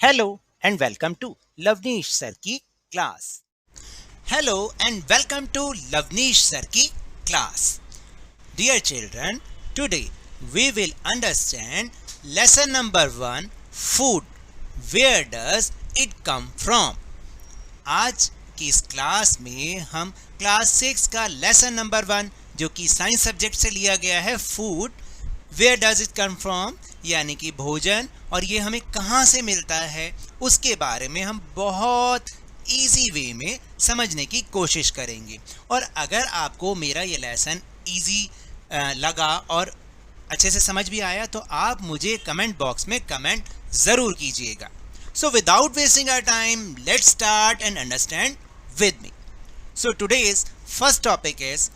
Hello and welcome to Lavneesh Sir की class. Hello and welcome to Lavneesh Sir की class. Dear children, today we will understand lesson number 1 food. Where does it come from? आज की इस class में हम class 6 का lesson number 1 जो कि साइंस सब्जेक्ट से लिया गया है food where does it come from यानी कि भोजन और ये हमें कहाँ से मिलता है उसके बारे में हम बहुत इजी वे में समझने की कोशिश करेंगे। और अगर आपको मेरा ये लेसन इजी लगा और अच्छे से समझ भी आया तो आप मुझे कमेंट बॉक्स में कमेंट ज़रूर कीजिएगा। So without wasting our time, let's start and understand with me. So today's first topic is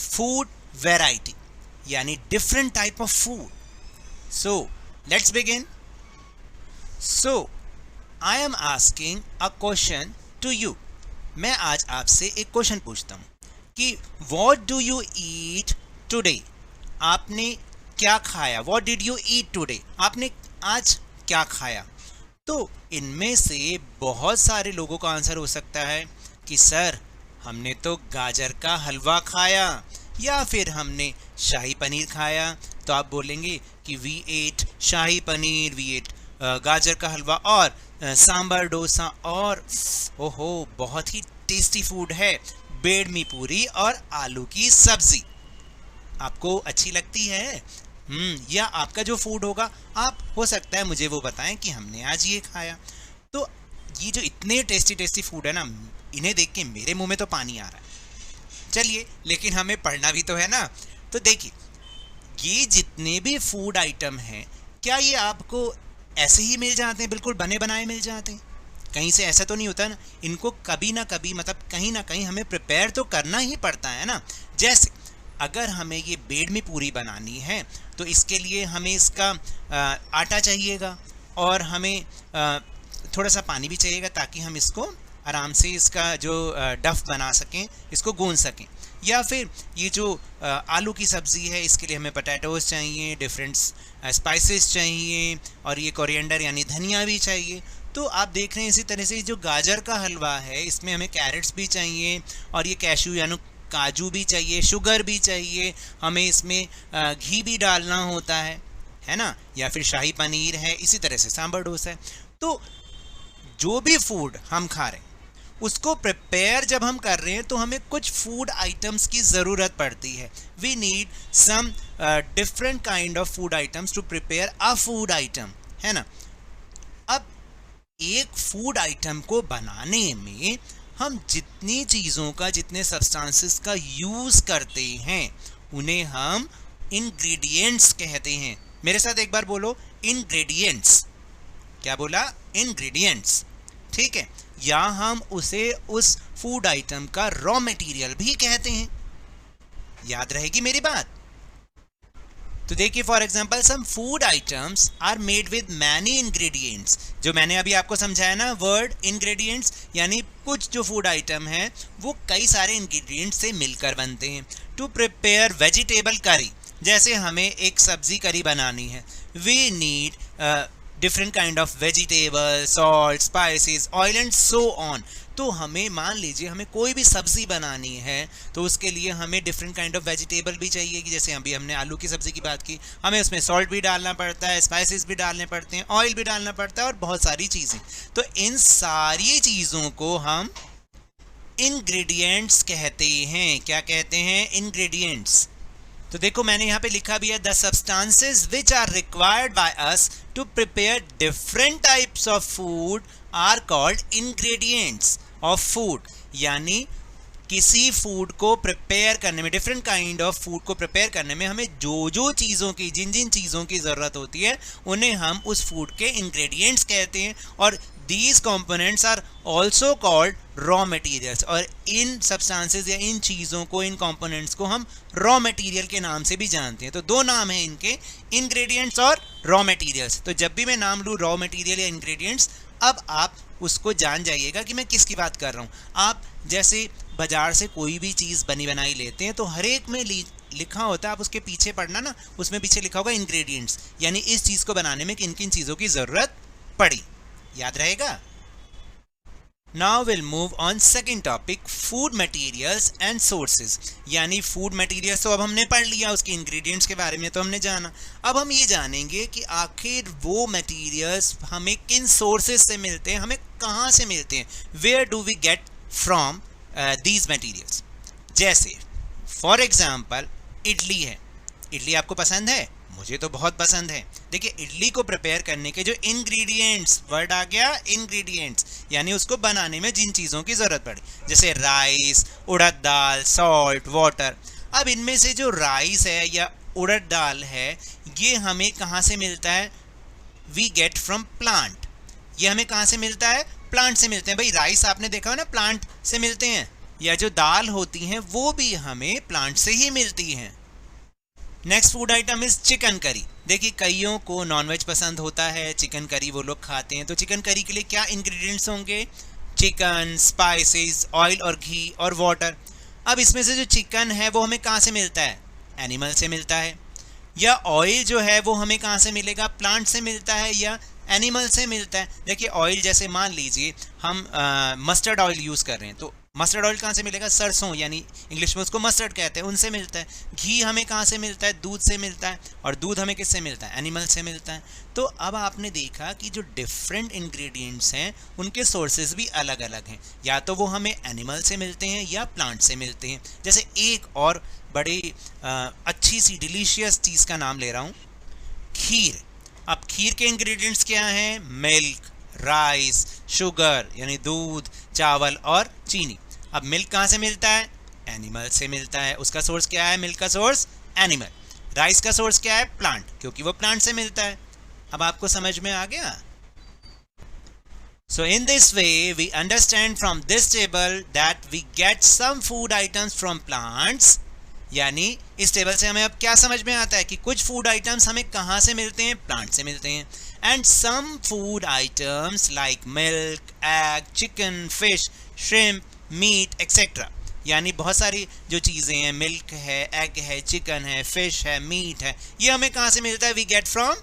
food variety, यानी different type of food. So let's begin. So I am asking a question to you. मैं आज आपसे एक question पूछता हूँ कि What do you eat today? आपने क्या खाया? What did you eat today? आपने आज क्या खाया? तो इनमें से बहुत सारे लोगों का आंसर हो सकता है कि सर हमने तो गाजर का हलवा खाया या फिर हमने शाही पनीर खाया। तो आप बोलेंगे कि we ate shahi paneer, we ate gajar ka हलवा और सांभर डोसा और ओहो बहुत ही टेस्टी फूड है बेडमी पूरी और आलू की सब्जी। आपको अच्छी लगती है? या आपका जो फूड होगा आप हो सकता है मुझे वो बताएं कि हमने आज ये खाया। तो ये जो इतने टेस्टी टेस्टी फूड है ना, इन्हें देख के मेरे मुंह में तो पानी आ रहा है। चलिए, लेकिन हमें पढ़ना भी तो है ना। तो देखिए, ये जितने भी फूड आइटम हैं क्या ये आपको ऐसे ही मिल जाते हैं, बिल्कुल बने बनाए मिल जाते हैं? कहीं से ऐसा तो नहीं होता ना, इनको कभी ना कभी मतलब कहीं ना कहीं हमें प्रिपेयर तो करना ही पड़ता है ना। जैसे अगर हमें ये बेडमी पूरी बनानी है तो इसके लिए हमें इसका आटा चाहिएगा और हमें थोड़ा सा पानी भी चाहिएगा ताकि हम इसको आराम से इसका जो डफ बना सकें, इसको गूंद सकें। या फिर ये जो आलू की सब्ज़ी है इसके लिए हमें पोटैटोज़ चाहिए, डिफरेंट स्पाइसेस चाहिए और ये कोरिएंडर यानी धनिया भी चाहिए। तो आप देख रहे हैं इसी तरह से जो गाजर का हलवा है इसमें हमें कैरेट्स भी चाहिए और ये कैशू यानी काजू भी चाहिए, शुगर भी चाहिए, हमें इसमें घी भी डालना होता है ना। या फिर शाही पनीर है, इसी तरह से सांभर डोसा है। तो जो भी फूड हम खा रहे हैं उसको प्रिपेयर जब हम कर रहे हैं तो हमें कुछ फूड आइटम्स की ज़रूरत पड़ती है। We need some different kind of food items to prepare a food item, है ना। अब एक फूड आइटम को बनाने में हम जितनी चीज़ों का, जितने सब्सटेंसेस का यूज़ करते हैं उन्हें हम इंग्रेडिएंट्स कहते हैं। मेरे साथ एक बार बोलो, इंग्रेडिएंट्स। क्या बोला? इंग्रेडिएंट्स, ठीक है। या हम उसे उस फूड आइटम का रॉ मटेरियल भी कहते हैं। याद रहेगी मेरी बात? तो देखिए, for example some food items are made with many ingredients. जो मैंने अभी आपको समझाया ना वर्ड इंग्रेडिएंट्स, यानी कुछ जो फूड आइटम है वो कई सारे इंग्रेडिएंट्स से मिलकर बनते हैं। टू प्रिपेयर वेजिटेबल करी, जैसे हमें एक सब्जी करी बनानी है, we need different kind of vegetable, salt, spices, oil and so on. तो हमें मान लीजिए हमें कोई भी सब्ज़ी बनानी है तो उसके लिए हमें डिफरेंट काइंड ऑफ वेजिटेबल भी चाहिए, कि जैसे अभी हमने आलू की सब्ज़ी की बात की, हमें उसमें सॉल्ट भी डालना पड़ता है, स्पाइसेस भी डालने पड़ते हैं, ऑयल भी डालना पड़ता है और बहुत सारी चीज़ें। तो इन सारी चीज़ों को हम इंग्रेडिएंट्स कहते हैं। क्या कहते हैं? इंग्रेडिएंट्स। तो देखो मैंने यहाँ पे लिखा भी है, the substances which are required by us to prepare different types of food are called ingredients of food. यानी किसी फूड को प्रिपेयर करने में, डिफरेंट काइंड ऑफ फूड को प्रिपेयर करने में हमें जो जो चीज़ों की, जिन जिन चीज़ों की ज़रूरत होती है उन्हें हम उस फूड के इंग्रेडिएंट्स कहते हैं। और these components are also called raw materials। और इन सब्सटेंसेस या इन चीज़ों को, इन कंपोनेंट्स को हम रॉ मटेरियल के नाम से भी जानते हैं। तो दो नाम हैं इनके, इंग्रेडिएंट्स और रॉ मटेरियल्स। तो जब भी मैं नाम लूँ रॉ मटेरियल या इंग्रेडिएंट्स, अब आप उसको जान जाइएगा कि मैं किसकी बात कर रहा हूँ। आप जैसे बाजार से कोई भी चीज़ बनी बनाई लेते हैं तो हर एक में लिखा होता है, आप उसके पीछे पढ़ना ना, उसमें पीछे लिखा होगा इंग्रेडिएंट्स, यानी इस चीज़ को बनाने में किन किन चीज़ों की ज़रूरत पड़ी। याद रहेगा? Now will move on second topic, food materials and sources. यानी फूड मटेरियल्स तो अब हमने पढ़ लिया, उसके इंग्रेडिएंट्स के बारे में तो हमने जाना। अब हम ये जानेंगे कि आखिर वो मटेरियल्स हमें किन सोर्सेज से मिलते हैं, हमें कहाँ से मिलते हैं, where do we get from these materials. जैसे फॉर एग्जाम्पल इडली है। इडली आपको पसंद है? मुझे तो बहुत पसंद है। देखिए इडली को प्रिपेयर करने के जो इंग्रेडिएंट्स, वर्ड आ गया इंग्रेडिएंट्स, यानी उसको बनाने में जिन चीज़ों की ज़रूरत पड़ी, जैसे राइस, उड़द दाल, सॉल्ट, वाटर। अब इनमें से जो राइस है या उड़द दाल है, ये हमें कहाँ से मिलता है? We get from plant. ये हमें कहाँ से मिलता है? प्लांट से मिलते हैं। भाई राइस आपने देखा हो ना, प्लांट से मिलते हैं, या जो दाल होती हैं वो भी हमें प्लांट से ही मिलती हैं। Next food item is chicken curry. देखिए कईयों को नॉनवेज पसंद होता है, चिकन करी वो लोग खाते हैं, तो चिकन करी के लिए क्या इंग्रेडिएंट्स होंगे? चिकन, स्पाइसेस, ऑयल और घी और वाटर। अब इसमें से जो चिकन है वो हमें कहाँ से मिलता है? एनिमल से मिलता है। या ऑयल जो है वो हमें कहाँ से मिलेगा? प्लांट से मिलता है या एनिमल से मिलता है। देखिए ऑयल जैसे मान लीजिए हम मस्टर्ड ऑयल यूज़ कर रहे हैं, तो मस्टर्ड ऑयल कहाँ से मिलेगा? सरसों, यानी इंग्लिश में उसको मस्टर्ड कहते हैं, उनसे मिलता है। घी हमें कहाँ से मिलता है? दूध से मिलता है। और दूध हमें किससे मिलता है? एनिमल से मिलता है। तो अब आपने देखा कि जो डिफरेंट इंग्रेडिएंट्स हैं उनके सोर्सेज भी अलग अलग हैं, या तो वो हमें एनिमल से मिलते हैं या प्लांट से मिलते हैं। जैसे एक और बड़ी अच्छी सी डिलीशियस चीज़ का नाम ले रहा हूँ, खीर। अब खीर के इंग्रेडिएंट्स क्या हैं? मिल्क, राइस, शुगर यानी दूध, चावल और चीनी। अब मिल्क कहाँ से मिलता है? एनिमल से मिलता है। उसका सोर्स क्या है? मिल्क का सोर्स एनिमल। राइस का सोर्स क्या है? प्लांट, क्योंकि वो प्लांट से मिलता है। अब आपको समझ में आ गया? So in this way we understand from this table that we get some food items from plants। यानी इस टेबल से हमें अब क्या समझ में आता है कि कुछ फूड आइटम्स हमें कहाँ से मिलते हैं? प्लांट से मिलते हैं। And some food items like milk, egg, chicken, fish, shrimp, meat etcetera. यानी बहुत सारी जो चीज़ें हैं, मिल्क है, एग है, चिकन है, फिश है, मीट है, ये हमें कहाँ से मिलता है? We get from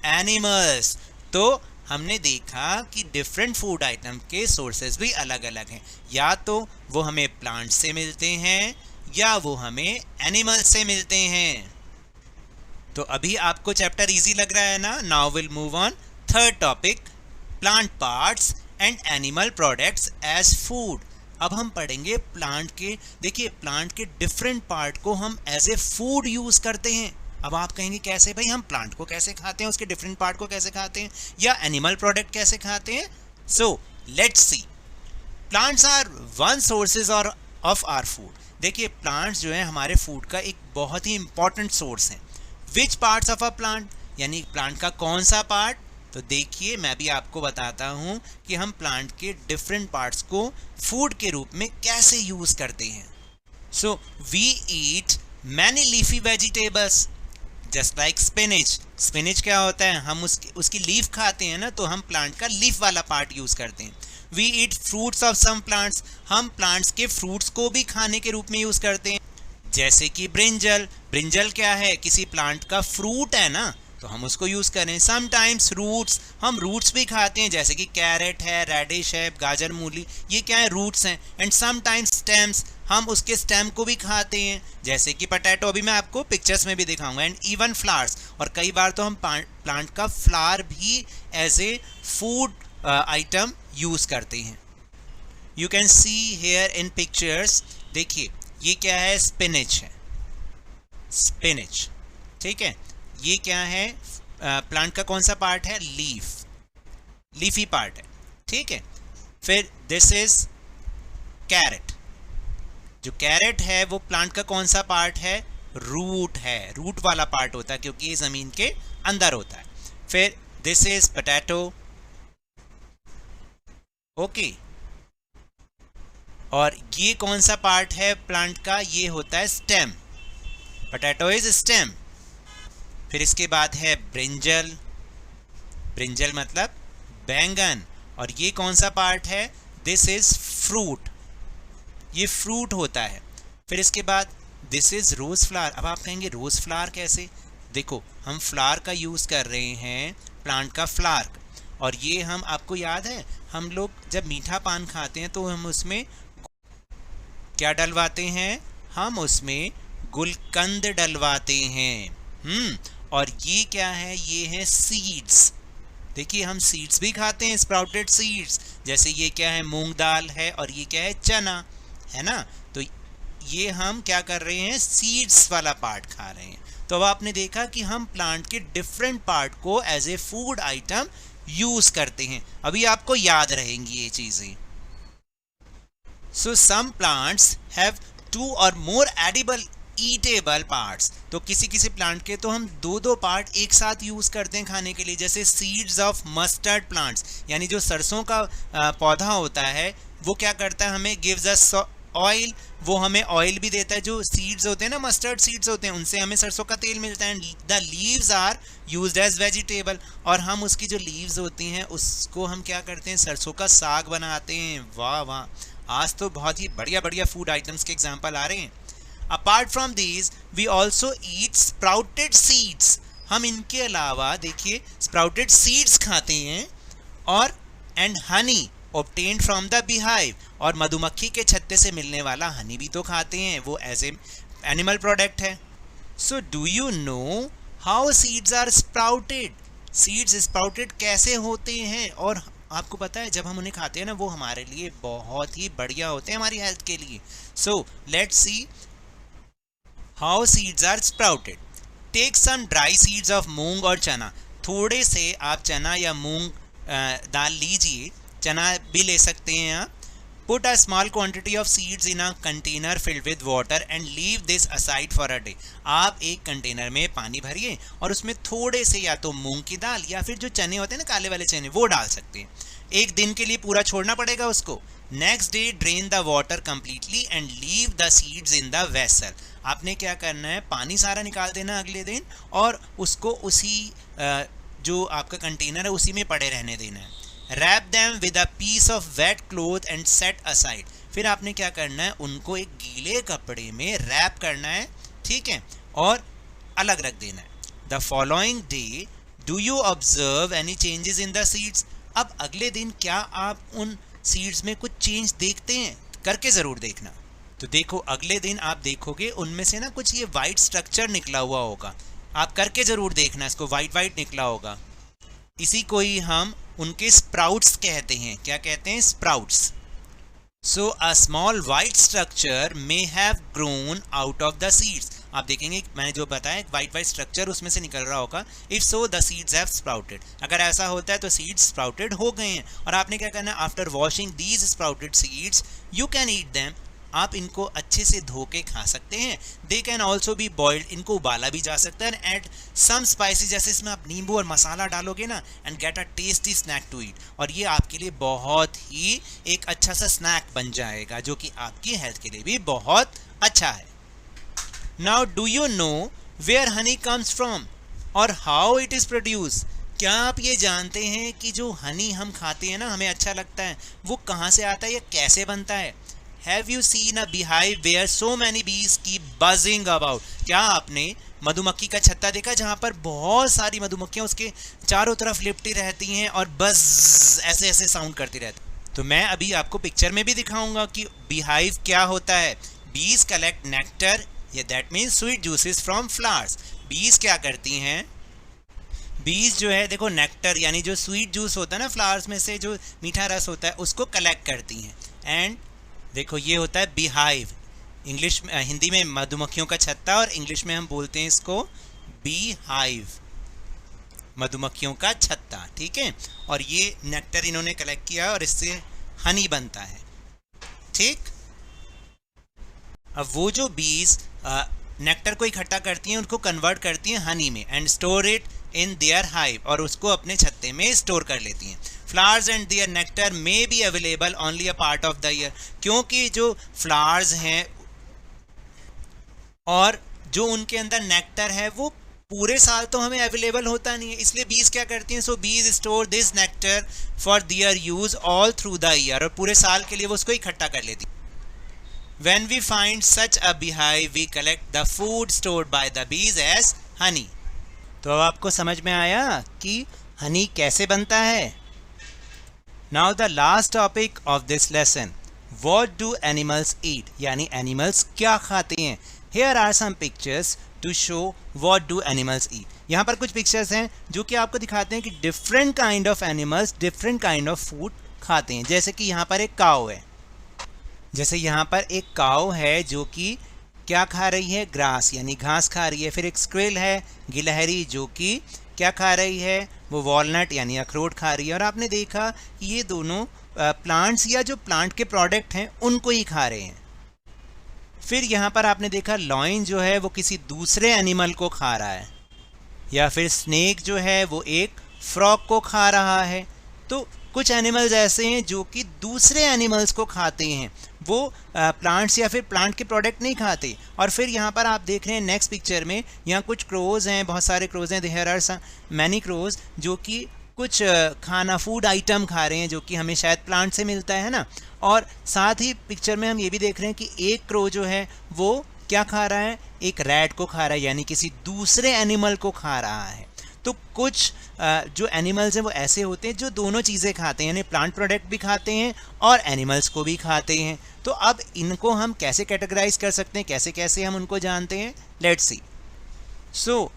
animals. तो हमने देखा कि डिफरेंट फूड आइटम के सोर्सेज भी अलग अलग हैं, या तो वो हमें प्लांट से मिलते हैं या वो हमें एनिमल से मिलते हैं। तो अभी आपको चैप्टर इजी लग रहा है ना? Now will move on third topic, plant parts and animal products as food. अब हम पढ़ेंगे प्लांट के, देखिए प्लांट के डिफरेंट पार्ट को हम एज ए फूड यूज़ करते हैं। अब आप कहेंगे कैसे भाई? हम प्लांट को कैसे खाते हैं, उसके डिफरेंट पार्ट को कैसे खाते हैं, या एनिमल प्रोडक्ट कैसे खाते हैं? So let's see. Plants are one sources और ऑफ आर फूड। देखिए प्लांट्स जो है हमारे फूड का एक बहुत ही इंपॉर्टेंट सोर्स है। Which parts of a plant, यानी प्लांट का कौन सा पार्ट? तो देखिए मैं भी आपको बताता हूँ कि हम प्लांट के डिफरेंट पार्ट्स को फूड के रूप में कैसे यूज़ करते हैं। So we eat many leafy vegetables just like spinach. Spinach क्या होता है? हम उसकी लीफ खाते हैं ना, तो हम प्लांट का लीफ वाला पार्ट यूज़ करते हैं। We eat fruits of some plants, हम प्लांट्स के फ्रूट्स को भी खाने के रूप में यूज़ करते हैं। जैसे कि ब्रिंजल। ब्रिंजल क्या है? किसी प्लांट का फ्रूट है ना, तो हम उसको यूज़ करें। समटाइम्स रूट्स, हम रूट्स भी खाते हैं, जैसे कि कैरेट है, रेडिश है, गाजर, मूली, ये क्या है? रूट्स हैं। एंड समटाइम्स स्टेम्स, हम उसके स्टेम को भी खाते हैं, जैसे कि पोटैटो, अभी मैं आपको पिक्चर्स में भी दिखाऊंगा। एंड इवन फ्लावर्स, और कई बार तो हम प्लांट का फ्लावर भी as a food item use करते हैं। You can see here in pictures. देखिए ये क्या है? स्पिनिच है, स्पिनिच, ठीक है। ये क्या है? प्लांट का कौन सा पार्ट है? लीफ, लीफी पार्ट है, ठीक है। फिर दिस इज कैरेट। जो कैरेट है वो प्लांट का कौन सा पार्ट है? रूट है, रूट वाला पार्ट होता है, क्योंकि ये ज़मीन के अंदर होता है। फिर दिस इज पोटैटो, ओके। और ये कौन सा पार्ट है प्लांट का? ये होता है स्टेम, पोटैटो इज स्टेम। फिर इसके बाद है ब्रिंजल, ब्रिंजल मतलब बैंगन, और ये कौन सा पार्ट है? दिस इज फ्रूट, ये फ्रूट होता है। फिर इसके बाद दिस इज रोज़ फ्लावर। अब आप कहेंगे रोज़ फ्लावर कैसे? देखो हम फ्लावर का यूज़ कर रहे हैं, प्लांट का फ्लावर। और ये हम, आपको याद है, हम लोग जब मीठा पान खाते हैं तो हम उसमें क्या डलवाते हैं? हम उसमें गुलकंद डलवाते हैं। और ये क्या है? ये है सीड्स। देखिए हम सीड्स भी खाते हैं, स्प्राउटेड सीड्स। जैसे ये क्या है? मूंग दाल है, और ये क्या है? चना है ना। तो ये हम क्या कर रहे हैं? सीड्स वाला पार्ट खा रहे हैं। तो अब आपने देखा कि हम प्लांट के डिफरेंट पार्ट को as a food item use करते हैं। अभी आपको याद रहेंगी ये चीजें। सो सम प्लांट्स हैव 2 और मोर एडिबल ईटेबल पार्ट्स। तो किसी किसी प्लांट के तो हम दो पार्ट एक साथ यूज करते हैं खाने के लिए। जैसे सीड्स ऑफ मस्टर्ड प्लांट्स, यानी जो सरसों का पौधा होता है वो क्या करता है? हमें गिव्स अस ऑयल, वो हमें ऑयल भी देता है। जो सीड्स होते हैं ना, मस्टर्ड सीड्स होते हैं, उनसे हमें सरसों का तेल मिलता है। The leaves are used as vegetable, और हम उसकी जो लीव्स होती हैं उसको हम क्या करते हैं? सरसों का साग बनाते हैं। वाह वाह, आज तो बहुत ही बढ़िया बढ़िया फूड आइटम्स के एग्जाम्पल आ रहे हैं। Apart from these we also eat sprouted seeds. हम इनके अलावा देखिए स्प्राउटेड सीड्स खाते हैं, और and honey obtained from the beehive, और मधुमक्खी के छत्ते से मिलने वाला हनी भी तो खाते हैं, वो एज ए एनिमल प्रोडक्ट है। So do you know how seeds are sprouted? Seeds sprouted कैसे होते हैं? और आपको पता है जब हम उन्हें खाते हैं ना, वो हमारे लिए बहुत ही बढ़िया होते हैं, हमारी हेल्थ के लिए। So let's see how seeds are sprouted. Take some dry seeds of moong और चना। थोड़े से आप चना या मूंग दाल लीजिए, चना भी ले सकते हैं आप। Put a small quantity of seeds in a container filled with water and leave this aside for a day. आप एक कंटेनर में पानी भरिए और उसमें थोड़े से या तो मूंग की दाल या फिर जो चने होते हैं ना, काले वाले चने, वो डाल सकते हैं। एक दिन के लिए पूरा छोड़ना पड़ेगा उसको। Next day drain the water completely and leave the seeds in the vessel. आपने क्या करना है? पानी सारा निकाल देना अगले दिन, और उसको उसी जो आपका कंटेनर है उसी में पड़े रहने देना है। Wrap them with a piece of wet cloth and set aside. फिर आपने क्या करना है? उनको एक गीले कपड़े में रैप करना है, ठीक है, और अलग रख देना है। The following day do you observe any changes in the seeds? अब अगले दिन क्या आप उन सीड्स में कुछ चेंज देखते हैं? करके जरूर देखना। तो देखो अगले दिन आप देखोगे उनमें से ना कुछ ये वाइट स्ट्रक्चर निकला हुआ होगा। आप करके जरूर देखना, इसको वाइट वाइट निकला होगा। इसी को ही हम उनके स्प्राउट्स कहते हैं। क्या कहते हैं? Sprouts. So a small white structure may have grown out of the seeds. आप देखेंगे मैंने जो बताया वाइट वाइट स्ट्रक्चर उसमें से निकल रहा होगा। If so the seeds have sprouted. अगर ऐसा होता है तो सीड्स स्प्राउटेड हो गए हैं। और आपने क्या करना है? After washing these sprouted seeds you can eat them. आप इनको अच्छे से धो के खा सकते हैं। They can also be boiled. इनको उबाला भी जा सकता है। एंड सम स्पाइसेस, जैसे इसमें आप नींबू और मसाला डालोगे ना, and get a tasty snack to eat. और ये आपके लिए बहुत ही एक अच्छा सा स्नैक बन जाएगा, जो कि आपकी हेल्थ के लिए भी बहुत अच्छा है। Now do you know where honey comes from और हाउ इट इज प्रोड्यूस? क्या आप ये जानते हैं कि जो हनी हम खाते हैं ना, हमें अच्छा लगता है, वो कहाँ से आता है या कैसे बनता है? Have you seen a beehive where so many bees keep buzzing about? क्या आपने मधुमक्खी का छत्ता देखा जहाँ पर बहुत सारी मधुमक्खियाँ उसके चारों तरफ लिपटी रहती हैं और बज़ ऐसे ऐसे साउंड करती रहती? तो मैं अभी आपको पिक्चर में भी दिखाऊंगा कि beehive क्या होता है। Bees collect nectar, या that means sweet juices from flowers. Bees क्या करती हैं? बीज जो है देखो, नेक्टर यानी जो स्वीट जूस होता है ना फ्लावर्स में से, जो मीठा रस होता है, उसको कलेक्ट करती हैं। एंड देखो ये होता है बीहाइव। इंग्लिश में, हिंदी में मधुमक्खियों का छत्ता, और इंग्लिश में हम बोलते हैं इसको बी हाइव, मधुमक्खियों का छत्ता, ठीक है। और ये नेक्टर इन्होंने कलेक्ट किया और इससे हनी बनता है, ठीक। अब वो जो बीज नेक्टर को इकट्ठा करती हैं, उनको कन्वर्ट करती हैं हनी में, and store it in their hive, और उसको अपने छत्ते में स्टोर कर लेती हैं। Flowers and their nectar may be available only a part of the year, क्योंकि जो फ्लावर्स हैं और जो उनके अंदर नेक्टर है वो पूरे साल तो हमें अवेलेबल होता नहीं है, इसलिए बीज क्या करती हैं? सो बीज store this nectar for their use all through the year, और पूरे साल के लिए वो उसको इकट्ठा कर लेती हैं। When we find such a beehive, we collect the food stored by the bees as honey. तो अब आपको समझ में आया कि हनी कैसे बनता है। Now the last topic of this lesson, what do animals eat, यानी एनिमल्स क्या खाते हैं। Here are some pictures to show what do animals eat. यहाँ पर कुछ पिक्चर्स हैं जो कि आपको दिखाते हैं कि different kind of animals different kind of food खाते हैं। जैसे कि यहाँ पर एक काऊ है, जैसे यहाँ पर एक काऊ है जो कि क्या खा रही है, ग्रास यानी घास खा रही है। फिर एक स्क्विल है गिलहरी जो कि क्या खा रही है, वो वॉलनट यानी अखरोट खा रही है। और आपने देखा कि ये दोनों प्लांट्स या जो प्लांट के प्रोडक्ट हैं उनको ही खा रहे हैं। फिर यहाँ पर आपने देखा लॉयन जो है वो किसी दूसरे एनिमल को खा रहा है, या फिर स्नेक जो है वो एक फ्रॉग को खा रहा है। तो कुछ एनिमल्स ऐसे हैं जो कि दूसरे एनिमल्स को खाते हैं, वो प्लांट्स या फिर प्लांट के प्रोडक्ट नहीं खाते। और फिर यहाँ पर आप देख रहे हैं नेक्स्ट पिक्चर में, यहाँ कुछ क्रोज हैं, बहुत सारे क्रोज हैं, देयर आर मैनी क्रोज जो कि कुछ खाना फूड आइटम खा रहे हैं जो कि हमें शायद प्लांट से मिलता है ना। और साथ ही पिक्चर में हम ये भी देख रहे हैं कि एक क्रो जो है वो क्या खा रहा है, एक रैट को खा रहा है, यानी किसी दूसरे एनिमल को खा रहा है। तो कुछ जो एनिमल्स हैं वो ऐसे होते हैं जो दोनों चीज़ें खाते हैं, यानी प्लांट प्रोडक्ट भी खाते हैं और एनिमल्स को भी खाते हैं। तो अब इनको हम कैसे कैटेगराइज कर सकते हैं, कैसे कैसे हम उनको जानते हैं, let's see. So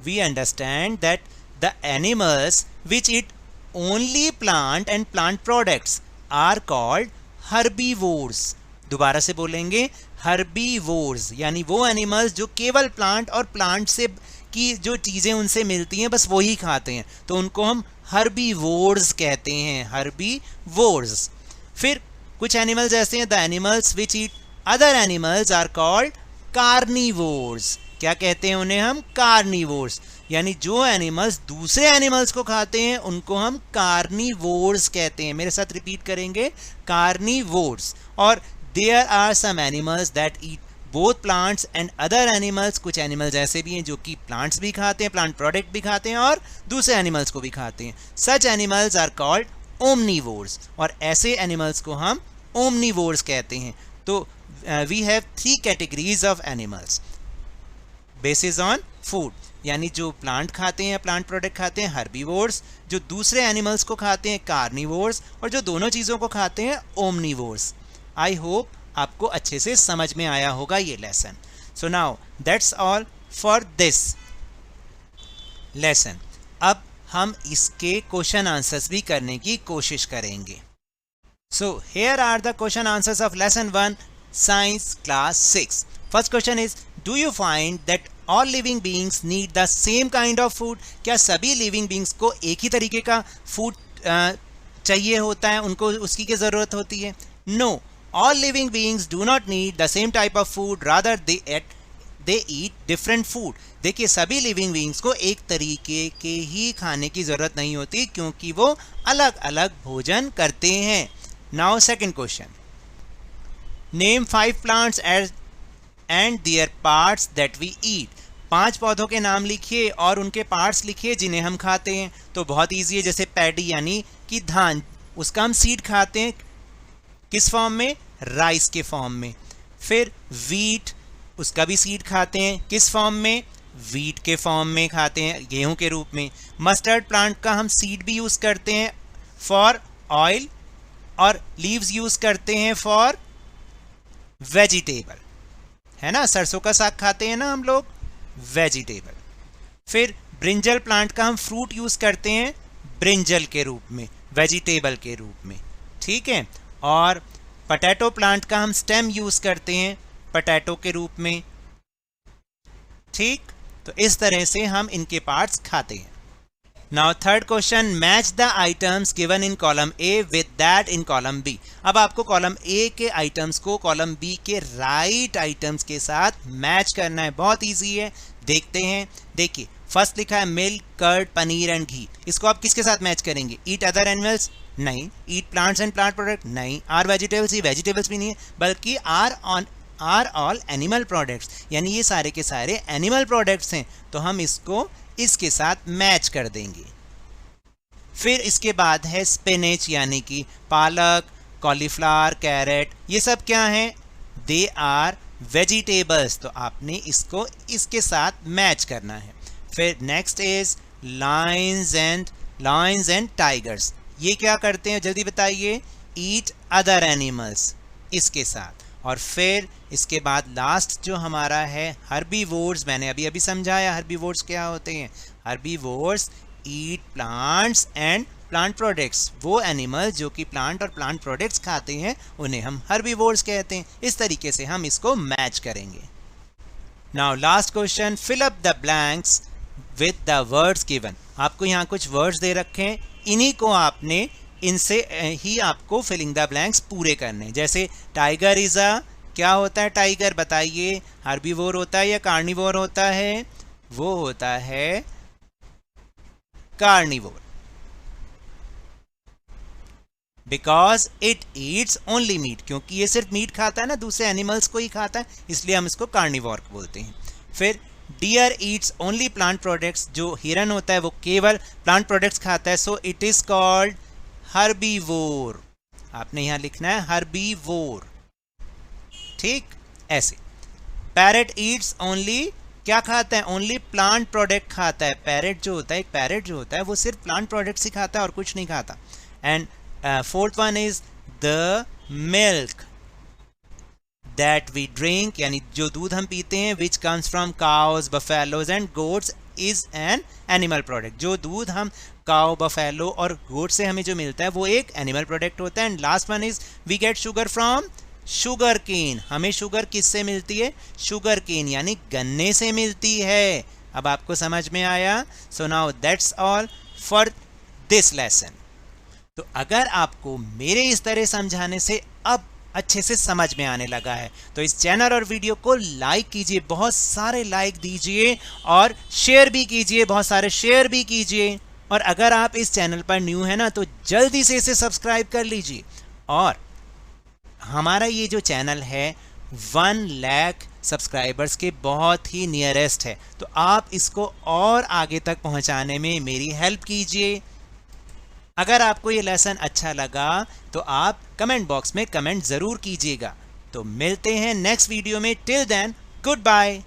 we understand that the animals which eat only plant and plant products are called herbivores. दोबारा से बोलेंगे, हर्बीवोर्स, यानी वो एनिमल्स जो केवल प्लांट और प्लांट से की जो चीज़ें उनसे मिलती हैं बस वही खाते हैं, तो उनको हम हर्बीवोर्स कहते हैं, हर्बीवोर्स। फिर कुछ एनिमल्स ऐसे हैं, the animals which eat other animals are called carnivores. क्या कहते हैं उन्हें हम, कार्निवोर्स, यानी जो एनिमल्स दूसरे एनिमल्स को खाते हैं उनको हम कार्निवोर्स कहते हैं। मेरे साथ रिपीट करेंगे, कार्निवोर्स। और there are some animals that eat both plants and other animals. कुछ एनिमल्स ऐसे भी हैं जो कि प्लांट्स भी खाते हैं, प्लांट प्रोडक्ट भी खाते हैं और दूसरे एनिमल्स को भी खाते हैं। Such animals are called omnivores, और ऐसे एनिमल्स को हम ओमनीवोर्स कहते हैं। तो we have 3 categories of animals basis on food, यानी जो प्लांट खाते हैं, प्लांट प्रोडक्ट खाते हैं, हर्बीवोर्स, जो दूसरे एनिमल्स को खाते हैं, कार्निवोर्स, और जो दोनों चीज़ों को खाते हैं, ओमनीवोर्स। आई होप आपको अच्छे से समझ में आया होगा ये lesson. So now that's all for this lesson. अब हम इसके क्वेश्चन आंसर्स भी करने की कोशिश करेंगे। So here are the question answers of lesson 1 science class 6। First question is, do you find that all living beings need the same kind of food. क्या सभी लिविंग बींग्स को एक ही तरीके का फूड चाहिए होता है, उनको उसकी क्या ज़रूरत होती है? No, all living beings do not need the same type of food, rather they eat different food। देखिए, सभी लिविंग बींग्स को एक तरीके के ही खाने की ज़रूरत नहीं होती क्योंकि वो अलग अलग भोजन करते हैं। Now second question, name 5 plants and their parts that we eat। 5 पौधों के नाम लिखिए और उनके पार्ट्स लिखिए जिन्हें हम खाते हैं। तो बहुत ईजी है, जैसे पैडी यानी कि धान, उसका हम सीड खाते हैं, किस फॉर्म में, राइस के फॉर्म में। फिर वीट, उसका भी सीड खाते हैं, किस फॉर्म में, वीट के फॉर्म में खाते हैं, गेहूं के रूप में। मस्टर्ड प्लांट का हम सीड भी यूज़ करते हैं फॉर ऑयल, और लीव्स यूज़ करते हैं फॉर वेजिटेबल, है ना, सरसों का साग खाते हैं ना हम लोग, वेजिटेबल। फिर ब्रिंजल प्लांट का हम फ्रूट यूज़ करते हैं ब्रिंजल के रूप में, वेजिटेबल के रूप में, ठीक है। और पोटैटो प्लांट का हम स्टेम यूज़ करते हैं पोटैटो के रूप में, ठीक। तो इस तरह से हम इनके पार्ट्स खाते हैं। Now third question, match the items given in column A with that in column B. अब आपको कॉलम ए के आइटम्स को कॉलम बी के राइट आइटम्स के साथ मैच करना है। बहुत ईजी है, देखते हैं। देखिए, फर्स्ट लिखा है मिल्क, कर्ड, पनीर एंड घी। इसको आप किसके साथ मैच करेंगे? ईट अदर एनिमल्स, नहीं। ईट प्लांट्स एंड प्लांट प्रोडक्ट, नहीं। आर वेजिटेबल्स, ये वेजिटेबल्स भी नहीं है, बल्कि आर ऑल एनिमल प्रोडक्ट्स, यानी ये सारे के सारे एनिमल प्रोडक्ट्स हैं, तो हम इसको इसके साथ मैच कर देंगे। फिर इसके बाद है स्पिनच, यानी कि पालक, कॉलीफ्लावर, कैरेट, ये सब क्या हैं? दे आर वेजिटेबल्स, तो आपने इसको इसके साथ मैच करना है। फिर next is Lions and tigers, ये क्या करते हैं जल्दी बताइए, ईट अदर एनिमल्स इसके साथ। और फिर इसके बाद लास्ट जो हमारा है हर्बीवोर्स, मैंने अभी अभी समझाया हर्बीवोर्स क्या होते हैं। Herbivores eat plants and plant products, वो एनिमल जो कि प्लांट और प्लांट प्रोडक्ट्स खाते हैं उन्हें हम हर्बीवोर्स कहते हैं। इस तरीके से हम इसको मैच करेंगे। Now last question, fill up the blanks with the words given. आपको यहाँ कुछ वर्ड्स दे रखे हैं, इन्हीं को आपने, इनसे ही आपको फिलिंग द ब्लैंक्स पूरे करने। जैसे टाइगर इज अ, क्या होता है टाइगर बताइए, हर्बीवोर होता है या कार्निवोर होता है? वो होता है carnivore, because it eats only meat, क्योंकि ये सिर्फ मीट खाता है ना, दूसरे एनिमल्स को ही खाता है, इसलिए हम इसको कार्निवोर बोलते हैं। फिर deer eats only plant products, जो हिरन होता है वो केवल प्लांट प्रोडक्ट्स खाता है, so it is called herbivore. आपने यहां लिखना है हर्बीवोर, ठीक। ऐसे पैरेट ईट्स ओनली, क्या खाता है? ओनली प्लांट प्रोडक्ट खाता है। पैरेट जो होता है, एक पैरेट जो होता है वो सिर्फ प्लांट प्रोडक्ट्स ही खाता है और कुछ नहीं खाता। And fourth one is the milk that we drink, यानी जो दूध हम पीते हैं, which comes from cows, buffaloes and goats, is an animal product. जो दूध हम काउ, बफेलो और गोट से हमें जो मिलता है वो एक एनिमल प्रोडक्ट होता है। And last one is we get sugar from sugar cane. हमें शुगर किससे मिलती है? शुगर केन, यानी गन्ने से मिलती है। अब आपको समझ में आया? So now that's all for this lesson. तो अगर आपको मेरे इस तरह समझाने से अब अच्छे से समझ में आने लगा है तो इस चैनल और वीडियो को लाइक कीजिए, बहुत सारे लाइक दीजिए, और शेयर भी कीजिए, बहुत सारे शेयर भी कीजिए। और अगर आप इस चैनल पर न्यू है ना तो जल्दी से इसे सब्सक्राइब कर लीजिए। और हमारा ये जो चैनल है 1 लाख सब्सक्राइबर्स के बहुत ही नियरेस्ट है, तो आप इसको और आगे तक पहुंचाने में मेरी हेल्प कीजिए। अगर आपको ये लेसन अच्छा लगा तो आप कमेंट बॉक्स में कमेंट ज़रूर कीजिएगा। तो मिलते हैं नेक्स्ट वीडियो में। Till then good bye.